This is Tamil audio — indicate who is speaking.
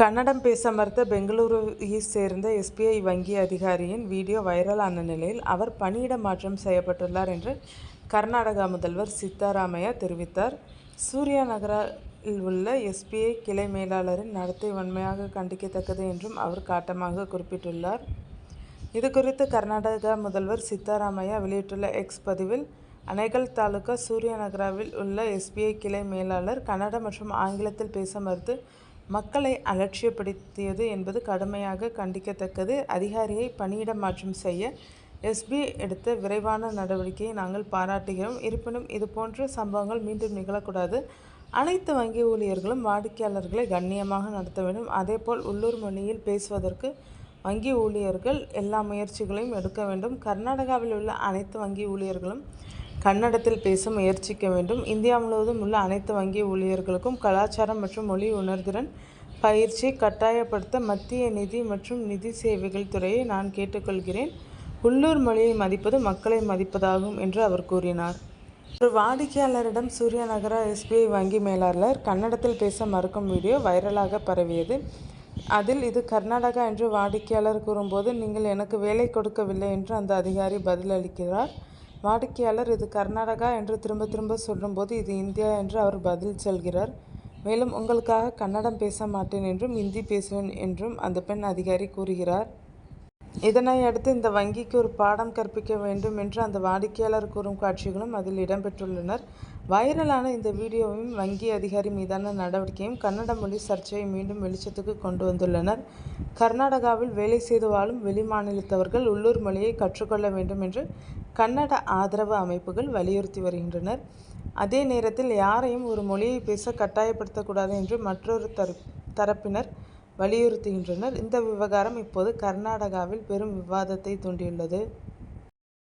Speaker 1: கன்னடம் பேச மறுத்த பெங்களூருவை சேர்ந்த எஸ்பிஐ வங்கி அதிகாரியின் வீடியோ வைரலான நிலையில் அவர் பணியிட மாற்றம் செய்யப்பட்டுள்ளார் என்று கர்நாடகா முதல்வர் சித்தராமையா தெரிவித்தார். சூர்யா நகரில் உள்ள எஸ்பிஐ கிளை மேலாளரின் நடத்தை வன்மையாக கண்டிக்கத்தக்கது என்றும் அவர் காட்டமாக குறிப்பிட்டுள்ளார். இதுகுறித்து கர்நாடகா முதல்வர் சித்தராமையா வெளியிட்டுள்ள எக்ஸ் பதிவில், அணைகல் தாலுகா சூர்யா நகராவில் உள்ள எஸ்பிஐ கிளை மேலாளர் கன்னடம் மற்றும் ஆங்கிலத்தில் பேச மறுத்து மக்களை அலட்சியப்படுத்தியது என்பது கடுமையாக கண்டிக்கத்தக்கது. அதிகாரியை பணியிட மாற்றம் செய்ய எஸ்பிஐ எடுத்த விரைவான நடவடிக்கையை நாங்கள் பாராட்டுகிறோம். இருப்பினும் இதுபோன்ற சம்பவங்கள் மீண்டும் நிகழக்கூடாது. அனைத்து வங்கி ஊழியர்களும் வாடிக்கையாளர்களை கண்ணியமாக நடத்த வேண்டும். அதேபோல் உள்ளூர் மொழியில் பேசுவதற்கு வங்கி ஊழியர்கள் எல்லா முயற்சிகளையும் எடுக்க வேண்டும். கர்நாடகாவில் உள்ள அனைத்து வங்கி ஊழியர்களும் கன்னடத்தில் பேச முயற்சிக்க வேண்டும். இந்தியா முழுவதும் உள்ள அனைத்து வங்கி ஊழியர்களுக்கும் கலாச்சாரம் மற்றும் மொழி உணர்திறன் பயிற்சியை கட்டாயப்படுத்த மத்திய நிதி மற்றும் நிதி சேவைகள் துறையை நான் கேட்டுக்கொள்கிறேன். உள்ளூர் மொழியை மதிப்பது மக்களை மதிப்பதாகும் என்று அவர் கூறினார். ஒரு வாடிக்கையாளரிடம் சூர்யா நகரா எஸ்பிஐ வங்கி மேலாளர் கன்னடத்தில் பேச மறுக்கும் வீடியோ வைரலாக பரவியது. அதில் இது கர்நாடகா என்று வாடிக்கையாளர் கூறும்போது, நீங்கள் எனக்கு வேலை கொடுக்கவில்லை என்று அந்த அதிகாரி பதிலளிக்கிறார். வாடிக்கையாளர் இது கர்நாடகா என்று திரும்ப திரும்ப சொல்லும்போது இது இந்தியா என்று அவர் பதில் சொல்கிறார். மேலும் உங்களுக்காக கன்னடம் பேச மாட்டேன் என்றும் இந்தி பேசுவேன் என்றும் அந்த பெண் அதிகாரி கூறுகிறார். இதனை அடுத்து இந்த வங்கிக்கு ஒரு பாடம் கற்பிக்க வேண்டும் என்று அந்த வாடிக்கையாளர் கூறும் காட்சிகளும் அதில் இடம்பெற்றுள்ளனர். வைரலான இந்த வீடியோவையும் வங்கி அதிகாரி மீதான நடவடிக்கையும் கன்னட மொழி சர்ச்சையை மீண்டும் வெளிச்சத்துக்கு கொண்டு வந்துள்ளனர். கர்நாடகாவில் வேலை செய்து வாழும் வெளிமாநிலத்தவர்கள் உள்ளூர் மொழியை கற்றுக்கொள்ள வேண்டும் என்று கன்னட ஆதரவு அமைப்புகள் வலியுறுத்தி வருகின்றனர். அதே நேரத்தில் யாரையும் ஒரு மொழியை பேச கட்டாயப்படுத்தக்கூடாது என்று மற்றொரு தரப்பினர் வலியுறுத்துகின்றனர். இந்த விவகாரம் இப்போது கர்நாடகாவில் பெரும் விவாதத்தை தூண்டியுள்ளது.